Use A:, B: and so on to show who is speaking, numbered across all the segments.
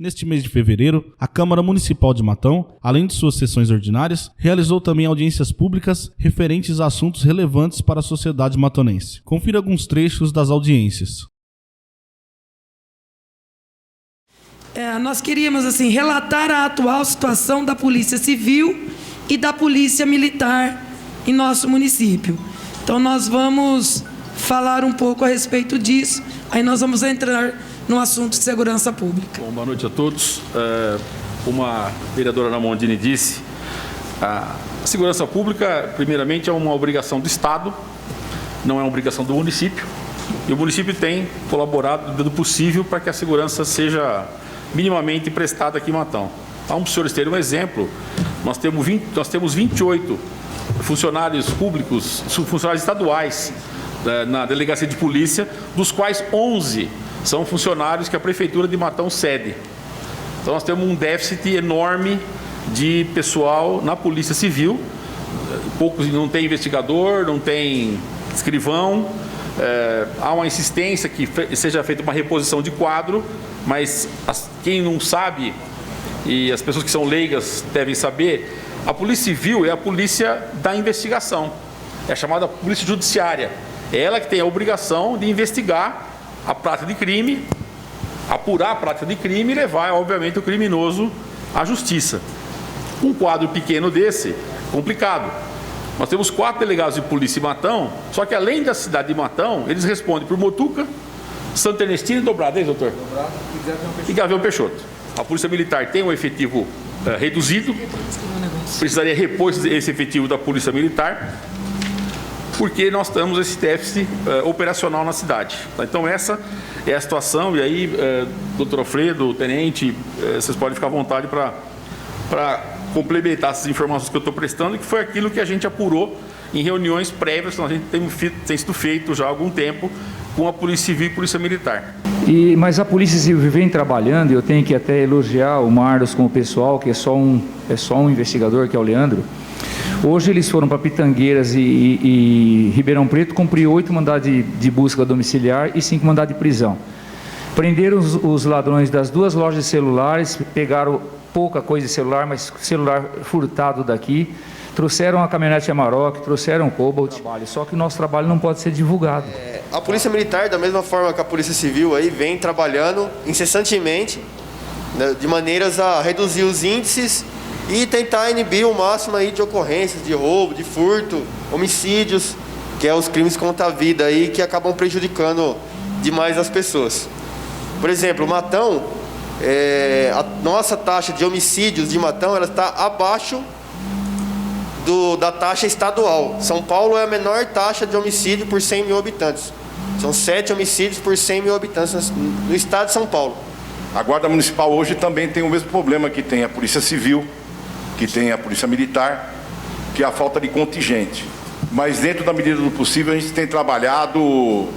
A: Neste mês de fevereiro, a Câmara Municipal de Matão, além de suas sessões ordinárias, realizou também audiências públicas referentes a assuntos relevantes para a sociedade matonense. Confira alguns trechos das audiências.
B: Nós queríamos relatar a atual situação da Polícia Civil e da Polícia Militar em nosso município. Então nós vamos falar um pouco a respeito disso, aí nós vamos entrar no assunto de segurança pública.
C: Bom, boa noite a todos. Como a vereadora Ana Mondini disse, a segurança pública, primeiramente, é uma obrigação do Estado, não é uma obrigação do município, e o município tem colaborado do possível para que a segurança seja minimamente prestada aqui em Matão. Para os senhores terem um exemplo, nós temos 28 funcionários públicos, funcionários estaduais na delegacia de polícia, dos quais 11 são funcionários que a Prefeitura de Matão cede. Então nós temos um déficit enorme de pessoal na Polícia Civil. Poucos, não tem investigador, não tem escrivão. Há uma insistência que seja feita uma reposição de quadro, mas quem não sabe, e as pessoas que são leigas devem saber, a Polícia Civil é a polícia da investigação. É a chamada Polícia Judiciária. É ela que tem a obrigação de investigar a prática de crime, apurar a prática de crime e levar, obviamente, o criminoso à justiça. Um quadro pequeno desse, complicado. Nós temos 4 delegados de polícia em Matão, só que além da cidade de Matão, eles respondem por Motuca, Santa Ernestina e Dobrado, hein, doutor? Dobrado e Gavião Peixoto. A Polícia Militar tem um efetivo reduzido, precisaria repor esse efetivo da Polícia Militar, porque nós temos esse déficit operacional na cidade. Então essa é a situação, e aí, doutor Alfredo, tenente, vocês podem ficar à vontade para complementar essas informações que eu estou prestando, que foi aquilo que a gente apurou em reuniões prévias que a gente tem sido feito já há algum tempo com a Polícia Civil e Polícia Militar.
D: Mas a Polícia Civil vem trabalhando, e eu tenho que até elogiar o Marlos com o pessoal, que é só um investigador, que é o Leandro. Hoje eles foram para Pitangueiras e Ribeirão Preto cumprir 8 mandados de busca domiciliar e 5 mandados de prisão. Prenderam os ladrões das 2 lojas de celulares, pegaram pouca coisa de celular, mas celular furtado daqui, trouxeram a caminhonete Amarok, trouxeram o Cobalt, só que o nosso trabalho não pode ser divulgado.
E: A Polícia Militar, da mesma forma que a Polícia Civil, aí, vem trabalhando incessantemente, né, de maneiras a reduzir os índices e tentar inibir o máximo aí de ocorrências de roubo, de furto, homicídios, que é os crimes contra a vida aí, que acabam prejudicando demais as pessoas. Por exemplo, Matão, a nossa taxa de homicídios de Matão, ela está abaixo da taxa estadual. São Paulo é a menor taxa de homicídio por 100 mil habitantes. São 7 homicídios por 100 mil habitantes no estado de São Paulo.
F: A Guarda Municipal hoje também tem o mesmo problema que tem a Polícia Civil, que tem a Polícia Militar, que é a falta de contingente. Mas dentro da medida do possível a gente tem trabalhado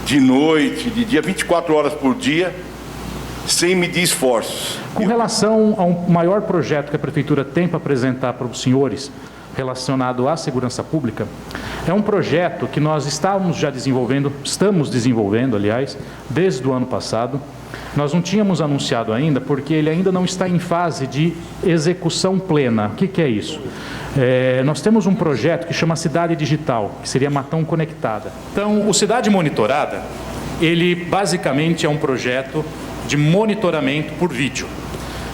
F: de noite, de dia, 24 horas por dia, sem medir esforços.
G: Com relação a um maior projeto que a Prefeitura tem para apresentar para os senhores, relacionado à segurança pública, é um projeto que nós estamos desenvolvendo, aliás, desde o ano passado. Nós não tínhamos anunciado ainda, porque ele ainda não está em fase de execução plena. O que é isso? Nós temos um projeto que chama Cidade Digital, que seria Matão Conectada. Então, o Cidade Monitorada, ele basicamente é um projeto de monitoramento por vídeo.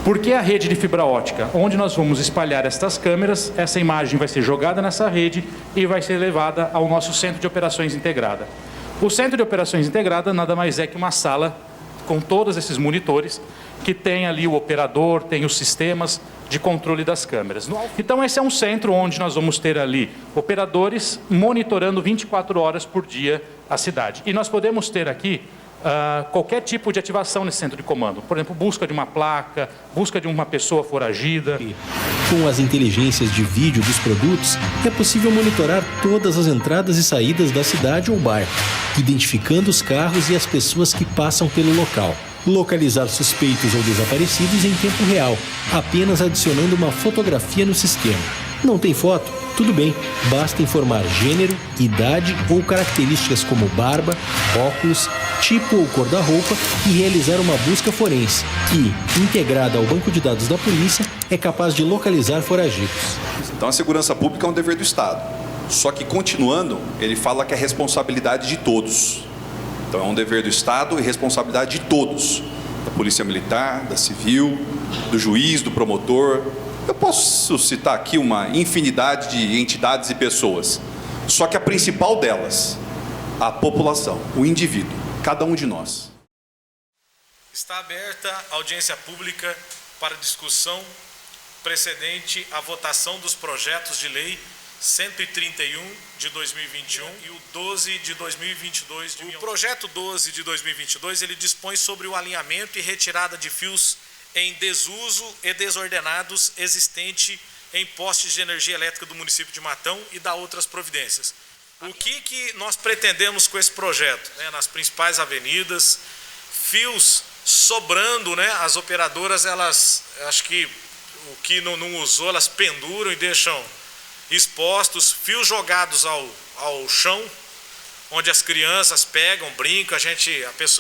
G: Por que a rede de fibra ótica? Onde nós vamos espalhar estas câmeras, essa imagem vai ser jogada nessa rede e vai ser levada ao nosso Centro de Operações Integrada. O Centro de Operações Integrada nada mais é que uma sala com todos esses monitores, que tem ali o operador, tem os sistemas de controle das câmeras. Então esse é um centro onde nós vamos ter ali operadores monitorando 24 horas por dia a cidade. E nós podemos ter aqui qualquer tipo de ativação nesse centro de comando. Por exemplo, busca de uma placa, busca de uma pessoa foragida.
H: Com as inteligências de vídeo dos produtos, é possível monitorar todas as entradas e saídas da cidade ou bairro, identificando os carros e as pessoas que passam pelo local. Localizar suspeitos ou desaparecidos em tempo real, apenas adicionando uma fotografia no sistema. Não tem foto? Tudo bem, basta informar gênero, idade ou características como barba, óculos, tipo ou cor da roupa e realizar uma busca forense, que, integrada ao banco de dados da polícia, é capaz de localizar foragidos.
I: Então a segurança pública é um dever do Estado. Só que, continuando, ele fala que é responsabilidade de todos. Então é um dever do Estado e responsabilidade de todos. Da Polícia Militar, da Civil, do juiz, do promotor. Eu posso citar aqui uma infinidade de entidades e pessoas. Só que a principal delas, a população, o indivíduo, cada um de nós.
A: Está aberta a audiência pública para discussão precedente à votação dos projetos de lei 131 de 2021 e o 12 de 2022. O projeto 12 de 2022, ele dispõe sobre o alinhamento e retirada de fios em desuso e desordenados existente em postes de energia elétrica do município de Matão e dá outras providências. O que nós pretendemos com esse projeto? Nas principais avenidas, fios sobrando, as operadoras, elas, acho que o que não usou, elas penduram e deixam expostos, fios jogados ao chão, onde as crianças pegam, brincam,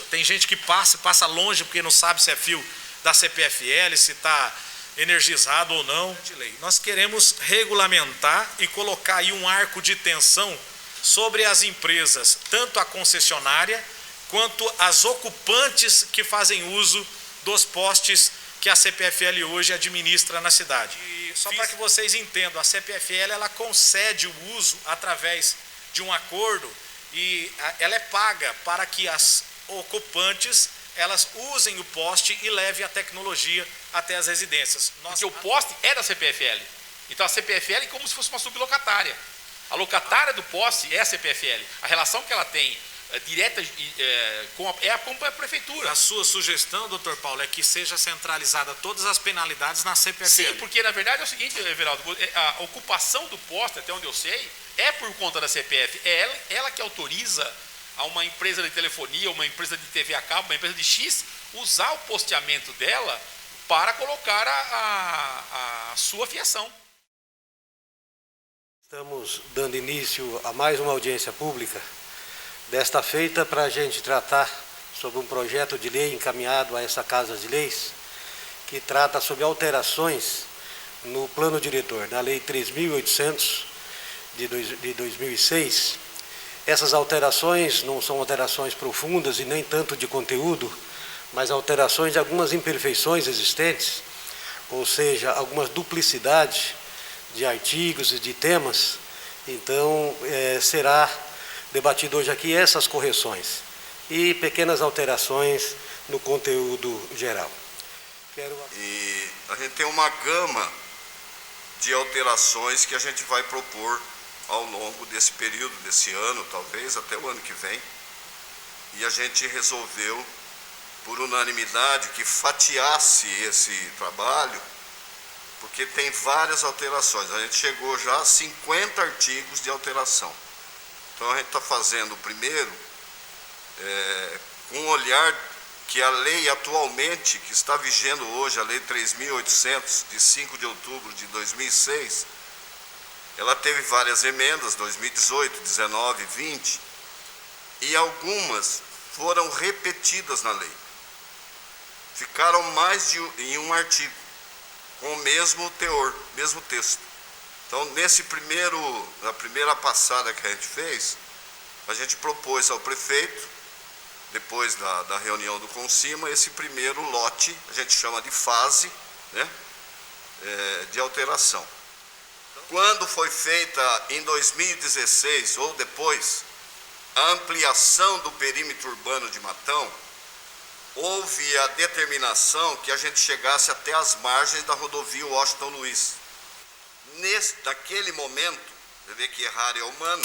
A: tem gente que passa longe porque não sabe se é fio da CPFL, se está energizado ou não. Nós queremos regulamentar e colocar aí um arco de tensão sobre as empresas, tanto a concessionária quanto as ocupantes que fazem uso dos postes que a CPFL hoje administra na cidade. E só para que vocês entendam, a CPFL ela concede o uso através de um acordo e ela é paga para que as ocupantes elas usem o poste e levem a tecnologia até as residências.
J: Porque o poste é da CPFL. Então a CPFL é como se fosse uma sublocatária. A locatária do poste é a CPFL. A relação que ela tem direta com a prefeitura.
A: A sua sugestão, doutor Paulo, é que seja centralizada todas as penalidades na CPFL.
J: Sim, porque na verdade é o seguinte, Everaldo, a ocupação do poste, até onde eu sei, é por conta da CPF. É ela que autoriza a uma empresa de telefonia, uma empresa de TV a cabo, uma empresa de X, usar o posteamento dela para colocar a sua fiação.
K: Estamos dando início a mais uma audiência pública, desta feita para a gente tratar sobre um projeto de lei encaminhado a essa Casa de Leis, que trata sobre alterações no plano diretor, na Lei 3.800 de 2006, essas alterações não são alterações profundas e nem tanto de conteúdo, mas alterações de algumas imperfeições existentes, ou seja, algumas duplicidades de artigos e de temas. Então, será debatido hoje aqui essas correções e pequenas alterações no conteúdo geral.
L: E a gente tem uma gama de alterações que a gente vai propor ao longo desse período, desse ano, talvez até o ano que vem. E a gente resolveu, por unanimidade, que fatiasse esse trabalho, porque tem várias alterações. A gente chegou já a 50 artigos de alteração. Então a gente está fazendo o primeiro com um olhar que a lei atualmente, que está vigendo hoje, a Lei 3.800, de 5 de outubro de 2006, ela teve várias emendas, 2018, 19, 20, e algumas foram repetidas na lei. Ficaram mais em um artigo, com o mesmo teor, mesmo texto. Então, na primeira passada que a gente fez, a gente propôs ao prefeito, depois da reunião do Concima, esse primeiro lote, a gente chama de fase, de alteração. Quando foi feita em 2016 ou depois a ampliação do perímetro urbano de Matão, houve a determinação que a gente chegasse até as margens da rodovia Washington Luiz. Naquele momento, você vê que errar é humano,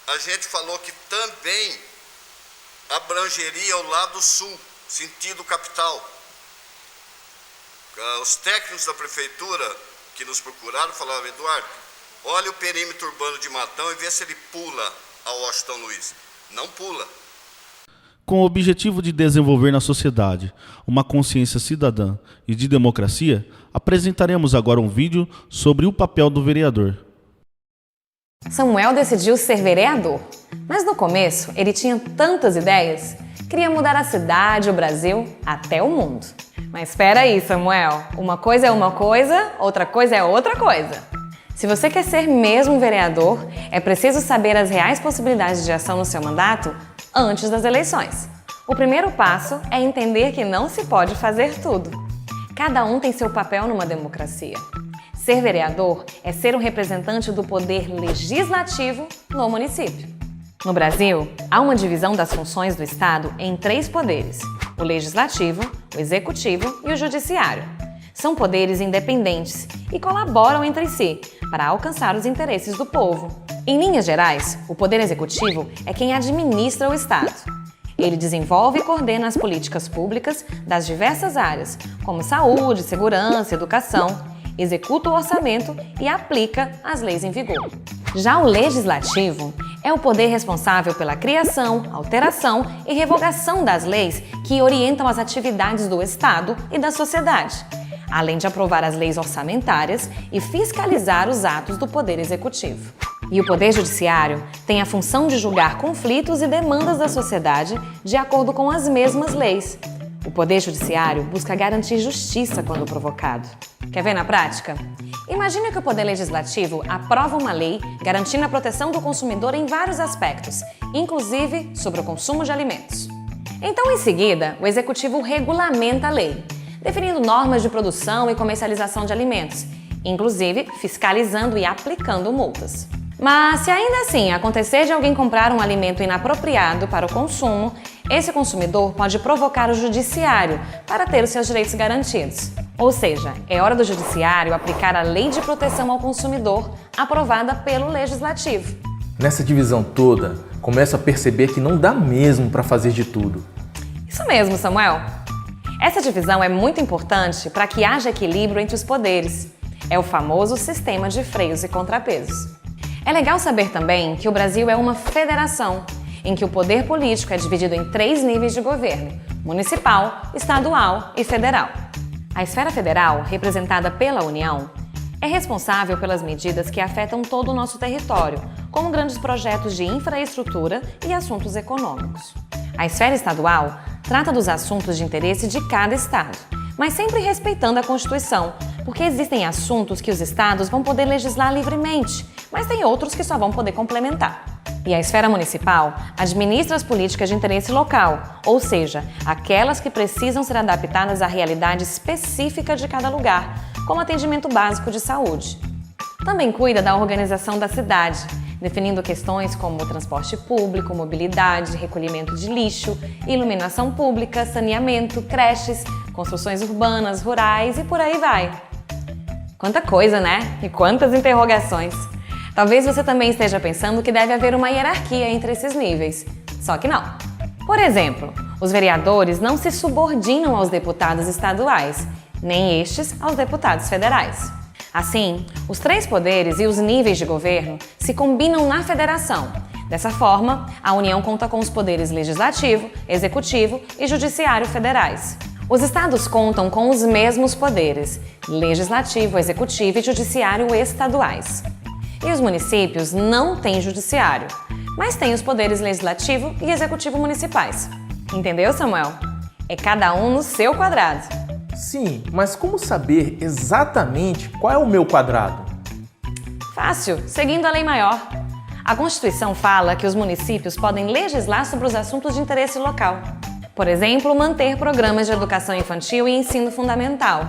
L: a gente falou que também abrangeria o lado sul, sentido capital. Os técnicos da prefeitura que nos procuraram falaram: Eduardo, olha o perímetro urbano de Matão e vê se ele pula a Washington Luiz. Não pula.
A: Com o objetivo de desenvolver na sociedade uma consciência cidadã e de democracia, apresentaremos agora um vídeo sobre o papel do vereador.
M: Samuel decidiu ser vereador, mas no começo ele tinha tantas ideias, queria mudar a cidade, o Brasil, até o mundo. Mas espera aí, Samuel, uma coisa é uma coisa, outra coisa é outra coisa. Se você quer ser mesmo vereador, é preciso saber as reais possibilidades de ação no seu mandato antes das eleições. O primeiro passo é entender que não se pode fazer tudo. Cada um tem seu papel numa democracia. Ser vereador é ser um representante do poder legislativo no município. No Brasil, há uma divisão das funções do Estado em 3 poderes: o legislativo, o executivo e o judiciário. São poderes independentes e colaboram entre si para alcançar os interesses do povo. Em linhas gerais, o poder executivo é quem administra o Estado. Ele desenvolve e coordena as políticas públicas das diversas áreas, como saúde, segurança, educação, executa o orçamento e aplica as leis em vigor. Já o legislativo é o poder responsável pela criação, alteração e revogação das leis que orientam as atividades do Estado e da sociedade, além de aprovar as leis orçamentárias e fiscalizar os atos do Poder Executivo. E o Poder Judiciário tem a função de julgar conflitos e demandas da sociedade de acordo com as mesmas leis. O Poder Judiciário busca garantir justiça quando provocado. Quer ver na prática? Imagine que o Poder Legislativo aprova uma lei garantindo a proteção do consumidor em vários aspectos, inclusive sobre o consumo de alimentos. Então, em seguida, o Executivo regulamenta a lei, definindo normas de produção e comercialização de alimentos, inclusive fiscalizando e aplicando multas. Mas se ainda assim acontecer de alguém comprar um alimento inapropriado para o consumo, esse consumidor pode provocar o judiciário para ter os seus direitos garantidos. Ou seja, é hora do judiciário aplicar a Lei de Proteção ao Consumidor aprovada pelo Legislativo.
N: Nessa divisão toda, começo a perceber que não dá mesmo para fazer de tudo.
M: Isso mesmo, Samuel. Essa divisão é muito importante para que haja equilíbrio entre os poderes. É o famoso sistema de freios e contrapesos. É legal saber também que o Brasil é uma federação, em que o poder político é dividido em 3 níveis de governo: municipal, estadual e federal. A esfera federal, representada pela União, é responsável pelas medidas que afetam todo o nosso território, como grandes projetos de infraestrutura e assuntos econômicos. A esfera estadual trata dos assuntos de interesse de cada estado, mas sempre respeitando a Constituição, porque existem assuntos que os estados vão poder legislar livremente, mas tem outros que só vão poder complementar. E a esfera municipal administra as políticas de interesse local, ou seja, aquelas que precisam ser adaptadas à realidade específica de cada lugar, como atendimento básico de saúde. Também cuida da organização da cidade, definindo questões como transporte público, mobilidade, recolhimento de lixo, iluminação pública, saneamento, creches, construções urbanas, rurais e por aí vai. Quanta coisa, né? E quantas interrogações! Talvez você também esteja pensando que deve haver uma hierarquia entre esses níveis. Só que não. Por exemplo, os vereadores não se subordinam aos deputados estaduais, nem estes aos deputados federais. Assim, os 3 poderes e os níveis de governo se combinam na federação. Dessa forma, a União conta com os poderes legislativo, executivo e judiciário federais. Os estados contam com os mesmos poderes, legislativo, executivo e judiciário estaduais. E os municípios não têm judiciário, mas têm os poderes legislativo e executivo municipais. Entendeu, Samuel? É cada um no seu quadrado.
N: Sim, mas como saber exatamente qual é o meu quadrado?
M: Fácil, seguindo a lei maior. A Constituição fala que os municípios podem legislar sobre os assuntos de interesse local. Por exemplo, manter programas de educação infantil e ensino fundamental,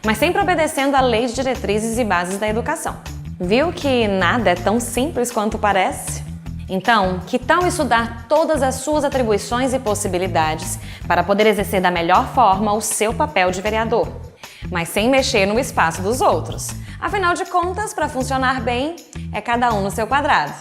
M: mas sempre obedecendo à Lei de Diretrizes e Bases da Educação. Viu que nada é tão simples quanto parece? Então, que tal estudar todas as suas atribuições e possibilidades para poder exercer da melhor forma o seu papel de vereador, mas sem mexer no espaço dos outros? Afinal de contas, para funcionar bem, é cada um no seu quadrado.